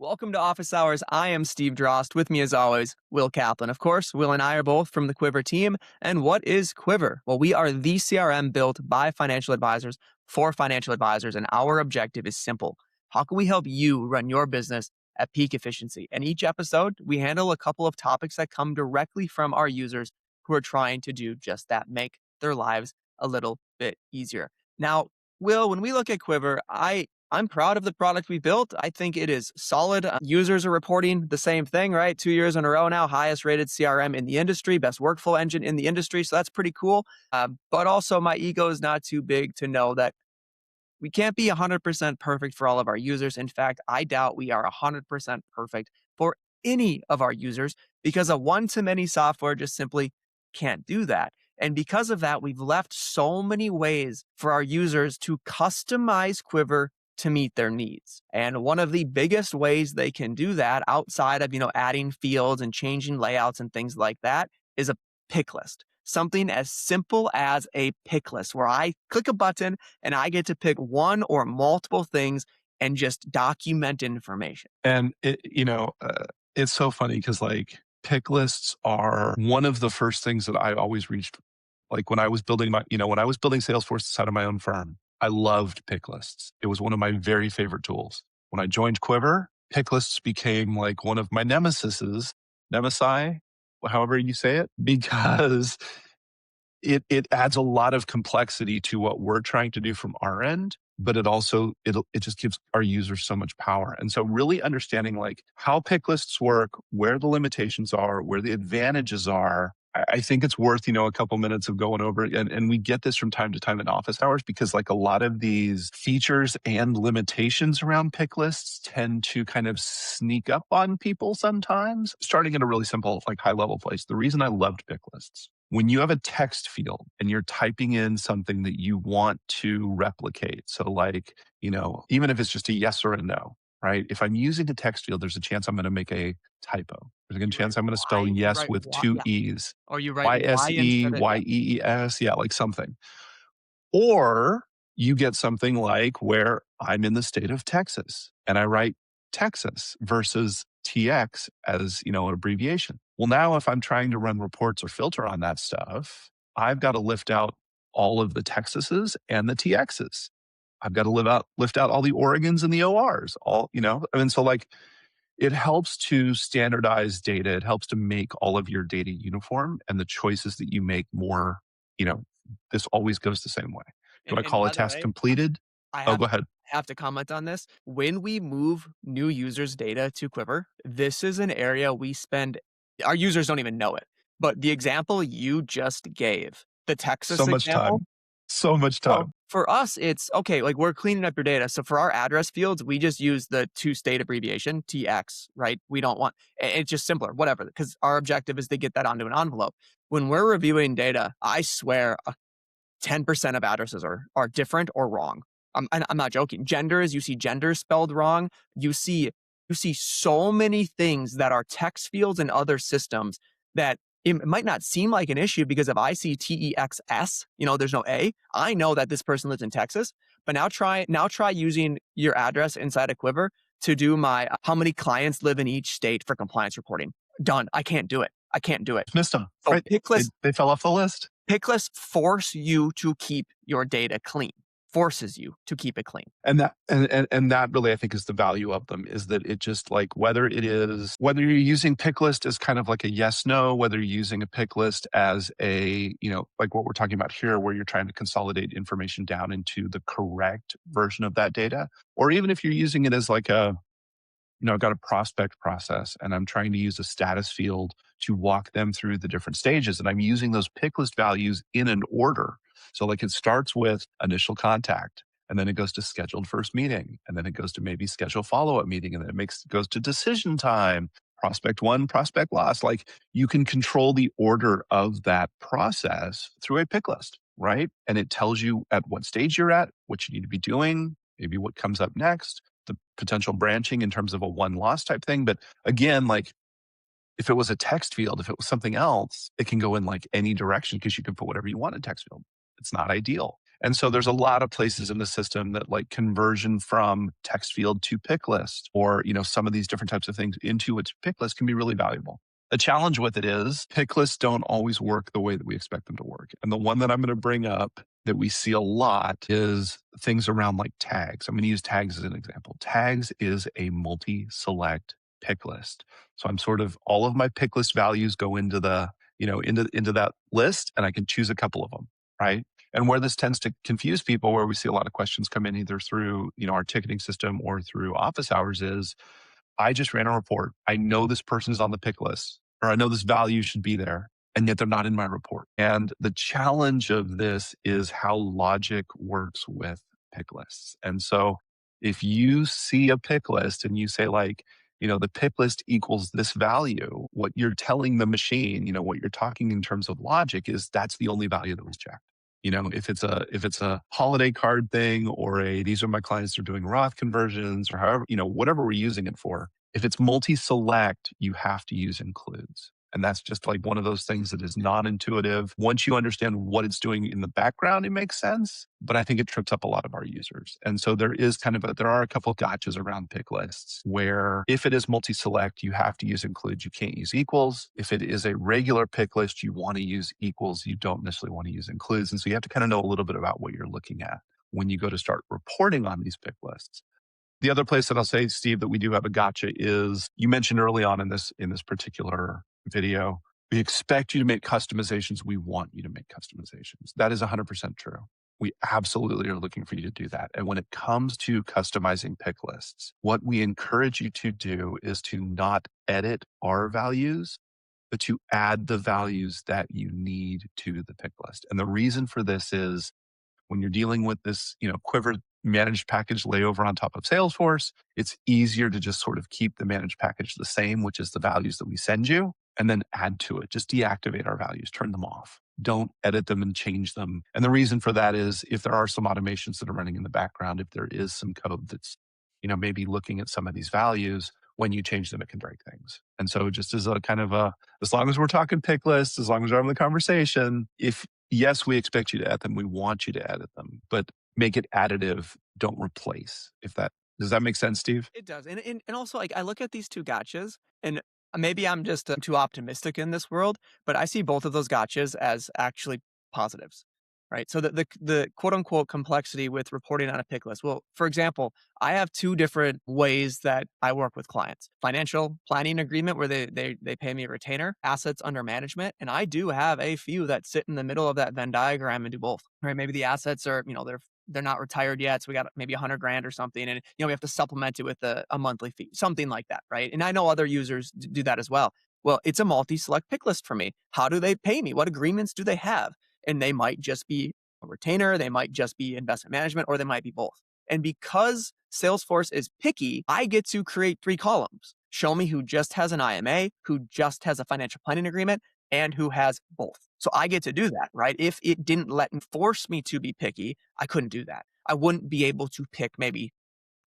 Welcome to Office Hours. I am Steve Drost. With me, as always, Will Kaplan. Of course, Will and I are both from the Quivr team. And what is Quivr? Well, we are the CRM built by financial advisors for financial advisors. And our objective is simple. How can we help you run your business at peak efficiency? And each episode, we handle a couple of topics that come directly from our users who are trying to do just that, make their lives a little bit easier. Now, Will, when we look at Quivr, I'm proud of the product we built. I think it is solid. Users are reporting the same thing, right? 2 years in a row now, highest rated CRM in the industry, best workflow engine in the industry. So that's pretty cool. But also my ego is not too big to know that we can't be 100% perfect for all of our users. In fact, I doubt we are 100% perfect for any of our users because a one-to-many software just simply can't do that. And because of that, we've left so many ways for our users to customize Quivr to meet their needs. And one of the biggest ways they can do that outside of, adding fields and changing layouts and things like that is a pick list. Something as simple as a pick list where I click a button and I get to pick one or multiple things and just document information. And it's so funny because pick lists are one of the first things that I always reached. Like when I was building when I was building Salesforce inside of my own firm, I loved pick lists. It was one of my very favorite tools. When I joined Quivr, pick lists became like one of my nemesi, however you say it, because it adds a lot of complexity to what we're trying to do from our end, but it just gives our users so much power. And so really understanding like how pick lists work, where the limitations are, where the advantages are, I think it's worth, a couple minutes of going over it. And we get this from time to time in office hours because like a lot of these features and limitations around pick lists tend to kind of sneak up on people sometimes, starting at a really simple, like high level place. The reason I loved pick lists, when you have a text field and you're typing in something that you want to replicate. So like, even if it's just a yes or a no, right? If I'm using a text field, there's a chance I'm going to make a typo. There's a chance I'm going to spell yes with two E's. Or you write Y Y-S-E, instead of, yeah. Y-E-E-S, yeah, like something. Or you get something like where I'm in the state of Texas and I write Texas versus TX as, an abbreviation. Well, now if I'm trying to run reports or filter on that stuff, I've got to lift out all of the Texases and the TXs. I've got to lift out all the Oregons and the ORs, so like it helps to standardize data. It helps to make all of your data uniform and the choices that you make more, this always goes the same way. Do I And call a by the task way, completed? I Oh, have go ahead. have to comment on this. When we move new users' data to Quivr, this is an area our users don't even know it. But the example you just gave, the So Texas much example, time. So much well, time. for us, it's okay, like we're cleaning up your data. So for our address fields, we just use the two-state abbreviation, TX, right? We don't want, it's just simpler, whatever, because our objective is to get that onto an envelope. When we're reviewing data, I swear 10% of addresses are different or wrong. I'm not joking. Genders, you see genders spelled wrong. You see so many things that are text fields in other systems that it might not seem like an issue because if I see TEXS, there's no A, I know that this person lives in Texas. But now try using your address inside of Quivr to do my how many clients live in each state for compliance reporting. Done. I can't do it. Missed them. So Right. They fell off the list. pick lists force you to keep your data clean, forces you to keep it clean. And that really, I think, is the value of them, is that it just like whether you're using pick list as kind of like a yes, no, whether you're using a pick list as a, like what we're talking about here, where you're trying to consolidate information down into the correct version of that data, or even if you're using it as like I've got a prospect process and I'm trying to use a status field to walk them through the different stages. And I'm using those pick list values in an order. So like it starts with initial contact and then it goes to scheduled first meeting. And then it goes to maybe schedule follow-up meeting. And then it goes to decision time, prospect one, prospect loss. Like you can control the order of that process through a pick list, right? And it tells you at what stage you're at, what you need to be doing, maybe what comes up next, the potential branching in terms of a one loss type thing. But again, like if it was a text field, if it was something else, it can go in like any direction because you can put whatever you want in text field. It's not ideal. And so there's a lot of places in the system that like conversion from text field to pick list or, some of these different types of things into its pick list can be really valuable. The challenge with it is pick lists don't always work the way that we expect them to work. And the one that I'm going to bring up that we see a lot is things around like tags. I'm going to use tags as an example. Tags is a multi-select pick list. So I'm sort of all of my pick list values go into the, into that list and I can choose a couple of them, right? And where this tends to confuse people, where we see a lot of questions come in either through, our ticketing system or through office hours is I just ran a report. I know this person is on the pick list, or I know this value should be there, and yet they're not in my report. And the challenge of this is how logic works with pick lists. And so if you see a pick list and you say, like, the pick list equals this value, what you're telling the machine, what you're talking in terms of logic is that's the only value that was checked. If it's a holiday card thing or these are my clients who are doing Roth conversions or however, whatever we're using it for. If it's multi-select, you have to use includes. And that's just like one of those things that is non-intuitive. Once you understand what it's doing in the background, it makes sense. But I think it trips up a lot of our users. And so there are a couple of gotchas around pick lists where if it is multi-select, you have to use includes. You can't use equals. If it is a regular pick list, you want to use equals. You don't necessarily want to use includes. And so you have to kind of know a little bit about what you're looking at when you go to start reporting on these pick lists. The other place that I'll say, Steve, that we do have a gotcha is you mentioned early on in this particular video, we expect you to make customizations. We want you to make customizations. That is 100% true. We absolutely are looking for you to do that. And when it comes to customizing pick lists, what we encourage you to do is to not edit our values, but to add the values that you need to the pick list. And the reason for this is when you're dealing with this, Quivr managed package layover on top of Salesforce, it's easier to just sort of keep the managed package the same, which is the values that we send you, and then add to it. Just deactivate our values, turn them off. Don't edit them and change them. And the reason for that is if there are some automations that are running in the background, if there is some code that's, maybe looking at some of these values, when you change them, it can break things. And so just as a kind of as long as we're talking pick lists, as long as we're having the conversation, yes, we expect you to add them. We want you to edit them, but make it additive. Don't replace. Does that make sense, Steve? It does. And also, like, I look at these two gotchas, and maybe I'm just too optimistic in this world, but I see both of those gotchas as actually positives, right? So the quote unquote complexity with reporting on a pick list. Well, for example, I have two different ways that I work with clients: financial planning agreement, where they pay me a retainer, assets under management. And I do have a few that sit in the middle of that Venn diagram and do both, right? Maybe the assets are, they're not retired yet. So we got maybe 100 grand or something. And, we have to supplement it with a monthly fee, something like that. Right. And I know other users do that as well. Well, it's a multi-select pick list for me. How do they pay me? What agreements do they have? And they might just be a retainer. They might just be investment management, or they might be both. And because Salesforce is picky, I get to create 3 columns. Show me who just has an IMA, who just has a financial planning agreement, and who has both. So I get to do that, right? If it didn't force me to be picky, I couldn't do that. I wouldn't be able to pick maybe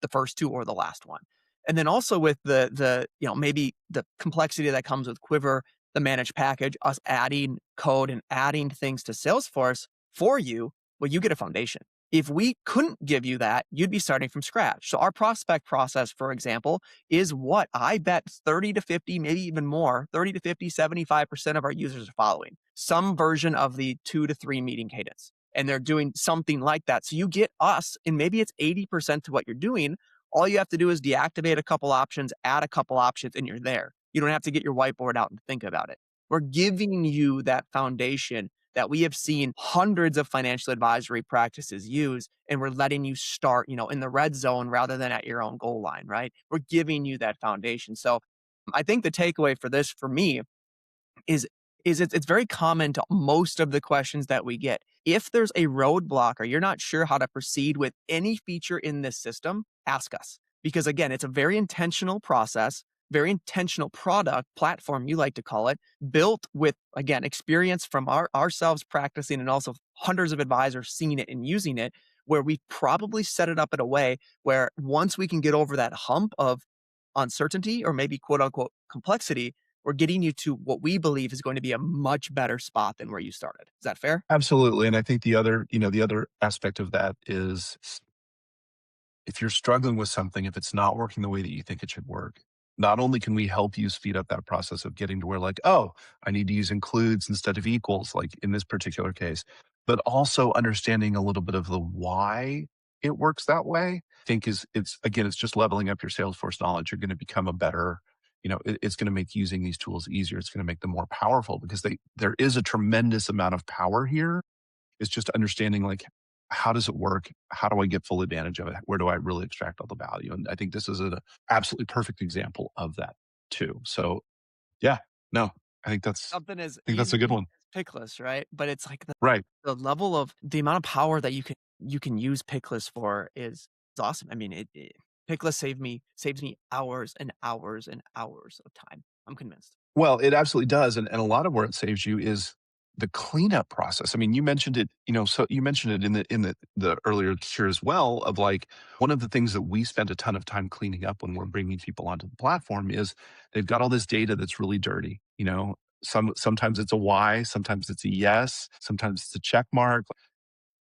the first 2 or the last one. And then also with the maybe the complexity that comes with Quivr, the managed package, us adding code and adding things to Salesforce for you, well, you get a foundation. If we couldn't give you that, you'd be starting from scratch. So our prospect process, for example, is what I bet 30 to 50, maybe even more, 30 to 50, 75% of our users are following some version of the 2 to 3 meeting cadence. And they're doing something like that. So you get us, and maybe it's 80% to what you're doing. All you have to do is deactivate a couple options, add a couple options, and you're there. You don't have to get your whiteboard out and think about it. We're giving you that foundation that we have seen hundreds of financial advisory practices use, and we're letting you start, in the red zone rather than at your own goal line, right? We're giving you that foundation. So I think the takeaway for this, for me, is it's very common to most of the questions that we get. If there's a roadblock or you're not sure how to proceed with any feature in this system, ask us. Because again, it's a very intentional process, very intentional product, platform, you like to call it, built with, again, experience from ourselves practicing and also hundreds of advisors seeing it and using it, where we probably set it up in a way where once we can get over that hump of uncertainty or maybe quote unquote complexity, we're getting you to what we believe is going to be a much better spot than where you started. Is that fair? Absolutely. And I think the other aspect of that is if you're struggling with something, if it's not working the way that you think it should work, not only can we help you speed up that process of getting to where like, oh, I need to use includes instead of equals, like in this particular case, but also understanding a little bit of the why it works that way, I think is it's again, it's just leveling up your Salesforce knowledge. You're going to become a better, it's going to make using these tools easier. It's going to make them more powerful because there is a tremendous amount of power here. It's just understanding like how does it work? How do I get full advantage of it? Where do I really extract all the value? And I think this is an absolutely perfect example of that too. So yeah, no, I think Something as that's a good easy one. as Picklists, right? But it's like Right. the level of the amount of power that you can use Picklists for is awesome. I mean, Picklists saves me hours and hours and hours of time. I'm convinced. Well, it absolutely does, and a lot of where it saves you is the cleanup process. I mean, you mentioned it, so you mentioned it in the earlier here as well of like one of the things that we spend a ton of time cleaning up when we're bringing people onto the platform is they've got all this data that's really dirty, sometimes it's a Y, sometimes it's a yes, sometimes it's a check mark.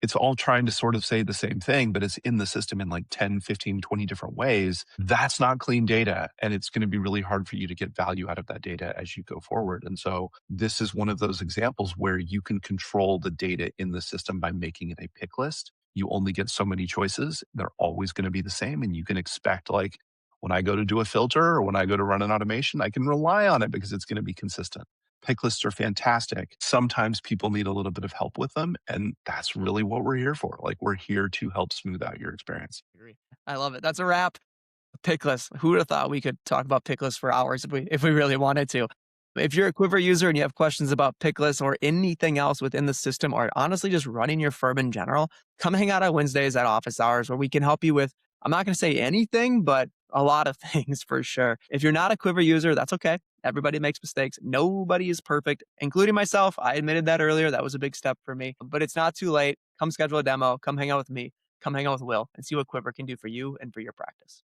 It's all trying to sort of say the same thing, but it's in the system in like 10, 15, 20 different ways. That's not clean data. And it's going to be really hard for you to get value out of that data as you go forward. And so this is one of those examples where you can control the data in the system by making it a pick list. You only get so many choices. They're always going to be the same. And you can expect like when I go to do a filter or when I go to run an automation, I can rely on it because it's going to be consistent. Pick lists are fantastic. Sometimes people need a little bit of help with them, and that's really what we're here for. Like, we're here to help smooth out your experience. Agree. I love it. That's a wrap. Picklists. Who would have thought we could talk about picklists for hours if we really wanted to? If you're a Quiver user and you have questions about picklists or anything else within the system, or honestly just running your firm in general, come hang out on Wednesdays at office hours where we can help you with, I'm not going to say anything, but a lot of things for sure. If you're not a Quiver user, that's okay. Everybody makes mistakes. Nobody is perfect, including myself. I admitted that earlier. That was a big step for me, but it's not too late. Come schedule a demo. Come hang out with me. Come hang out with Will and see what Quiver can do for you and for your practice.